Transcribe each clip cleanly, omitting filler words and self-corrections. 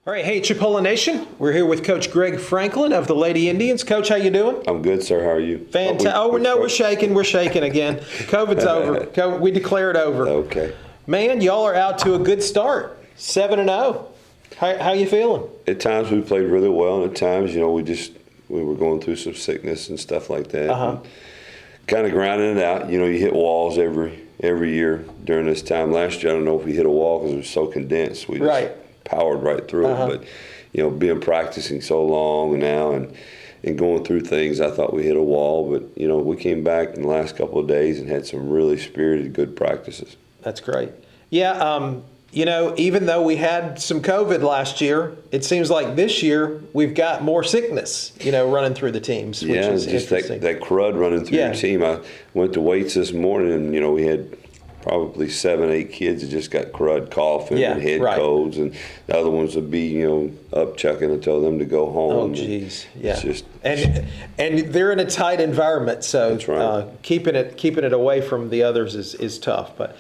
All right, hey Chipola Nation, we're here with Coach Greg Franklin of the Lady Indians. Coach, how you doing? I'm good, sir. How are you? Fantastic. We're shaking. We're shaking again. COVID's over. We declare it over. Okay. Man, y'all are out to a good start. 7-0. How you feeling? At times we played really well, and at times, we were going through some sickness and stuff like that. Kind of grinding it out. You hit walls every year during this time. Last year, I don't know if we hit a wall because it was so condensed. We just powered right through it. But being practicing so long now and going through things, I thought we hit a wall. But we came back in the last couple of days and had some really spirited, good practices. That's great. Yeah. Even though we had some COVID last year, it seems like this year we've got more sickness, running through the teams, which is just interesting. that crud running through your team. I went to weights this morning, and we had probably 7-8 kids that just got crud, coughing and head colds, and the other ones would be up chucking and tell them to go home. Oh, geez, yeah. It's just, and they're in a tight environment, so that's right. Keeping it away from the others is tough. But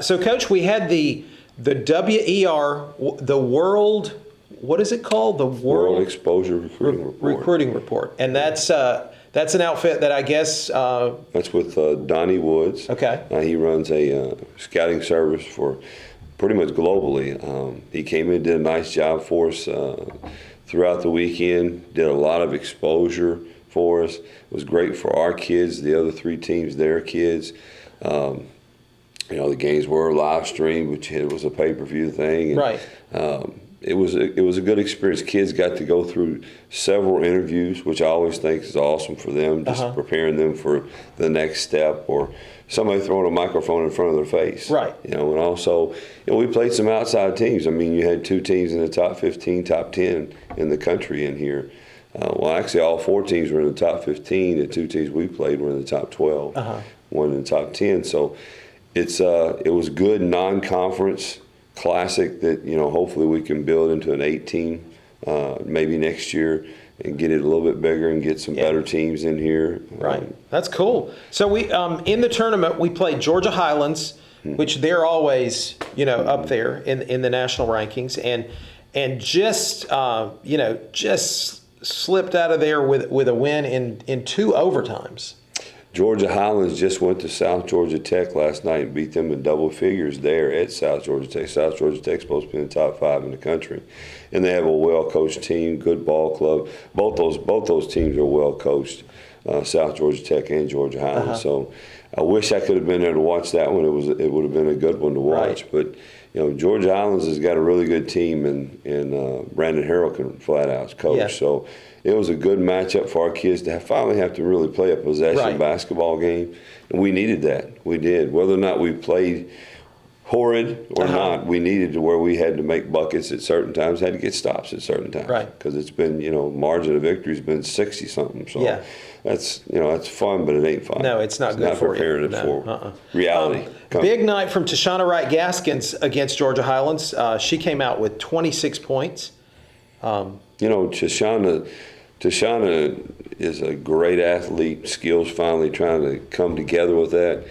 so, Coach, we had the WER, the World. What is it called? The World Exposure Recruiting Report. And that's an outfit that I guess... that's with Donnie Woods. Okay. He runs a scouting service for pretty much globally. He came in, did a nice job for us throughout the weekend, did a lot of exposure for us. It was great for our kids, the other three teams, their kids. The games were live streamed, which it was a pay-per-view thing. And, right. It was a good experience. Kids got to go through several interviews, which I always think is awesome for them, just preparing them for the next step, or somebody throwing a microphone in front of their face. Right. And also, we played some outside teams. I mean, you had two teams in the top 15, top 10 in the country in here. Well, actually, all four teams were in the top 15. The two teams we played were in the top 12, one in the top 10. So it was good non-conference classic that hopefully we can build into an 8-team maybe next year and get it a little bit bigger and get some better teams in here. Right, that's cool. So we in the tournament we played Georgia Highlands, which they're always up there in the national rankings, and just just slipped out of there with a win in 2 overtimes. Georgia Highlands just went to South Georgia Tech last night and beat them in double figures there at South Georgia Tech. South Georgia Tech's supposed to be in the top 5 in the country, and they have a well-coached team, good ball club. Both those teams are well-coached, South Georgia Tech and Georgia Highlands. So I wish I could have been there to watch that one. It would have been a good one to watch. Right. But Georgia Highlands has got a really good team, and Brandon Harrell can flat out coach. Yeah. So it was a good matchup for our kids to finally have to really play a possession basketball game, and we needed that. We did. Whether or not we played horrid or not, we needed to where we had to make buckets at certain times, had to get stops at certain times. Right. Because it's been, margin of victory's been 60-something. So that's fun, but it ain't fun. No, it's not good for you. Preparing it for reality. Big night from Tashona Wright Gaskins against Georgia Highlands. She came out with 26 points. Tashona is a great athlete, skills finally trying to come together with that.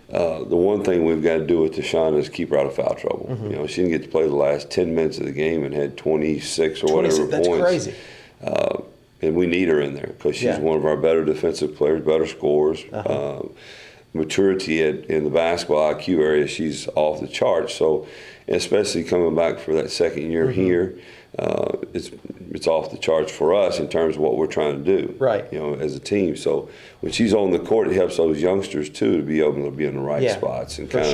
The one thing we've got to do with Tashona is keep her out of foul trouble. She didn't get to play the last 10 minutes of the game and had 26 or whatever points. That's crazy. And we need her in there because she's one of our better defensive players, better scorers. Maturity in the basketball IQ area, she's off the charts. So, especially coming back for that second year here, it's off the charts for us in terms of what we're trying to do, as a team. So when she's on the court, it helps those youngsters too to be able to be in the right spots and kind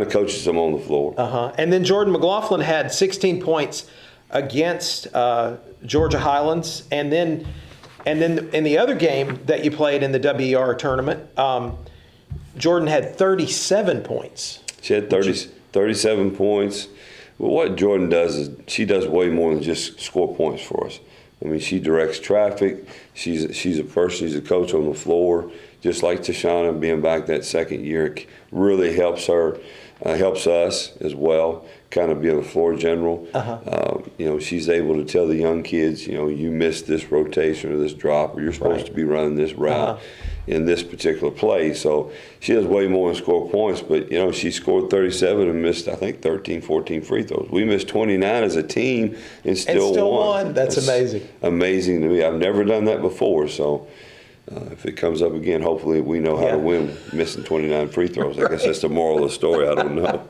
of coaches them on the floor. And then Jordan McLaughlin had 16 points against Georgia Highlands, and then in the other game that you played in the WER tournament, Jordan had 37 points. She had 37 points. But what Jordan does is she does way more than just score points for us. I mean, she directs traffic. She's a person. She's a coach on the floor. Just like Tashona being back that second year really helps her, helps us as well. Kind of be on the floor general. She's able to tell the young kids, you missed this rotation or this drop, or you're supposed to be running this route. in this particular play. So she does way more than score points, but, she scored 37 and missed, I think, 13, 14 free throws. We missed 29 as a team and still won. That's amazing. Amazing to me. I've never done that before, so if it comes up again, hopefully we know how to win missing 29 free throws. I guess that's the moral of the story. I don't know.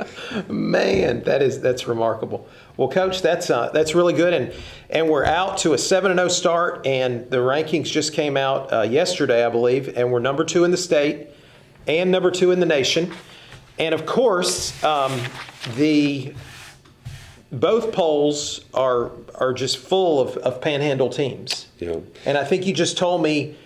Man, that's remarkable. Well, Coach, that's really good, and we're out to a 7-0 start, and the rankings just came out yesterday, I believe, and we're number 2 in the state and number 2 in the nation, and of course, both polls are just full of Panhandle teams. Yeah. And I think you just told me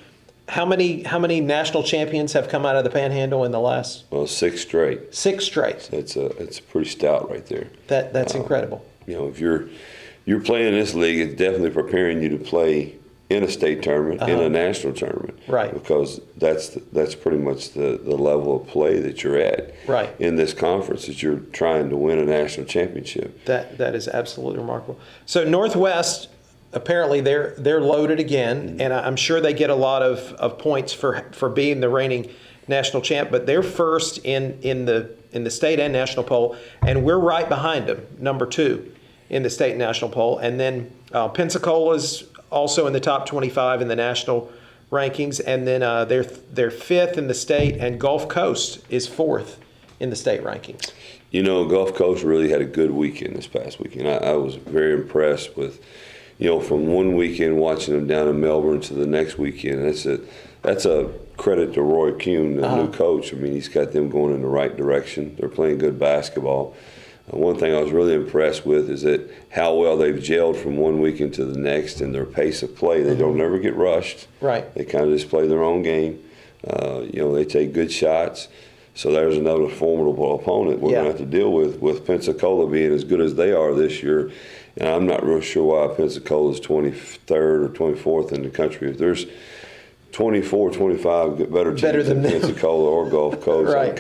how many national champions have come out of the Panhandle in the last? Well, 6 straight. 6 straight. It's pretty stout right there. That's incredible. If you're playing this league, it's definitely preparing you to play in a state tournament, in a national tournament, right? Because that's pretty much the level of play that you're at, right, in this conference, that you're trying to win a national championship. That is absolutely remarkable. So Northwest, apparently they're loaded again, and I'm sure they get a lot of points for being the reigning national champ. But they're first in the state and national poll, and we're right behind them, number 2 in the state and national poll. And then Pensacola's also in the top 25 in the national rankings, and then they're 5th in the state, and Gulf Coast is 4th in the state rankings. Gulf Coast really had a good weekend this past weekend. I was very impressed with, from one weekend watching them down in Melbourne to the next weekend. That's a credit to Roy Kuhn, the new coach. I mean, he's got them going in the right direction. They're playing good basketball. One thing I was really impressed with is that how well they've gelled from one weekend to the next in their pace of play. They don't never get rushed. Right. They kind of just play their own game. They take good shots. So there's another formidable opponent we're going to have to deal with Pensacola being as good as they are this year. And I'm not real sure why Pensacola is 23rd or 24th in the country. If there's 24, 25 better teams than Pensacola or Gulf Coast, right. I'm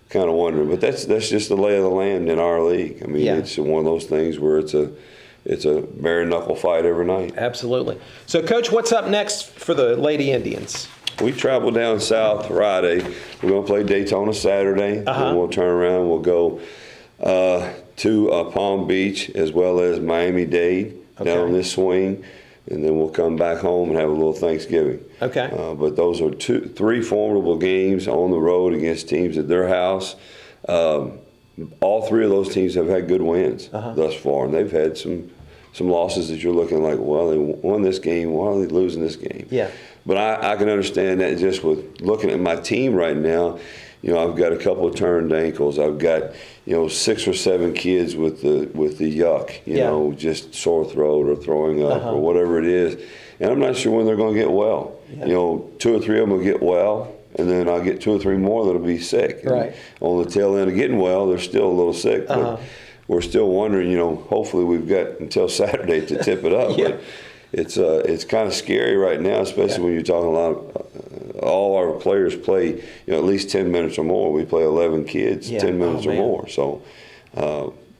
kind of wondering. But that's just the lay of the land in our league. I mean, it's one of those things where it's a bare knuckle fight every night. Absolutely. So, Coach, what's up next for the Lady Indians? We travel down south Friday. We're going to play Daytona Saturday. Then we'll turn around. We'll go to Palm Beach as well as Miami-Dade down this swing. And then we'll come back home and have a little Thanksgiving. Okay. But those are 3 formidable games on the road against teams at their house. All 3 of those teams have had good wins thus far, and they've had some losses that you're looking like, well, they won this game. Why are they losing this game? Yeah. But I can understand that just with looking at my team right now. I've got a couple of turned ankles. I've got 6 or 7 kids with the yuck, just sore throat or throwing up or whatever it is, and I'm not sure when they're going to get well. Yeah. 2 or 3 of them will get well, and then I'll get 2 or 3 more that'll be sick. Right. And on the tail end of getting well, they're still a little sick, but we're still wondering. Hopefully we've got until Saturday to tip it up. Yeah. But it's kind of scary right now, especially when you're talking a lot of. All our players play, at least 10 minutes or more. We play 11 kids, 10 minutes or more. So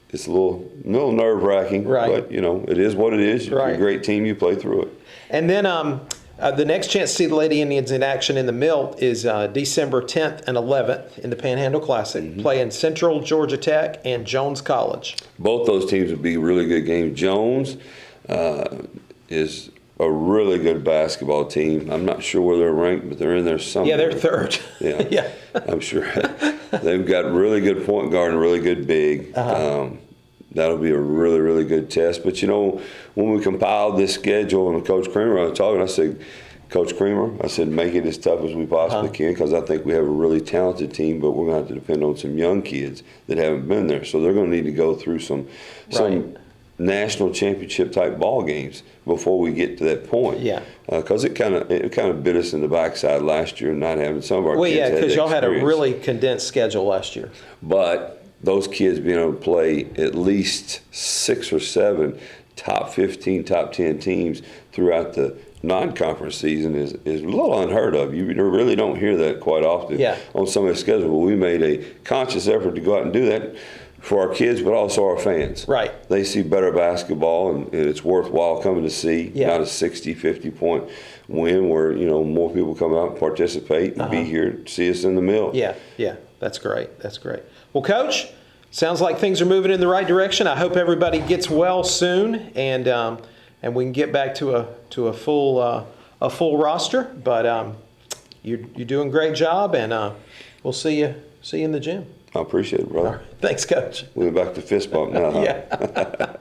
it's a little nerve-wracking, but it is what it is. You're a great team. You play through it. And then the next chance to see the Lady Indians in action in the Milt is December 10th and 11th in the Panhandle Classic, playing Central Georgia Tech and Jones College. Both those teams would be really good games. Jones is a really good basketball team. I'm not sure where they're ranked, but they're in there somewhere. Yeah, they're 3rd. Yeah, I'm sure. They've got really good point guard and really good big. That'll be a really, really good test. But, when we compiled this schedule and Coach Creamer, I was talking, I said, Coach Creamer, make it as tough as we possibly can, because I think we have a really talented team, but we're going to have to depend on some young kids that haven't been there. So they're going to need to go through some national championship type ball games before we get to that point. Yeah. Because it kind of bit us in the backside last year, not having some of our kids. Well, yeah, because y'all had a experience. really condensed schedule last year. But those kids being able to play at least 6 or 7 top 15, top 10 teams throughout the non-conference season is a little unheard of. You really don't hear that quite often on some of the schedule. But we made a conscious effort to go out and do that. for our kids, but also our fans. Right. They see better basketball, and it's worthwhile coming to see. Yeah. Not a 60, 50-point win where, more people come out and participate and be here to see us in the mill. Yeah, that's great. That's great. Well, Coach, sounds like things are moving in the right direction. I hope everybody gets well soon, and we can get back to a full roster. But you're doing a great job, and we'll see you in the gym. I appreciate it, brother. All right. Thanks, Coach. We're back to fist bump now. Huh? Yeah.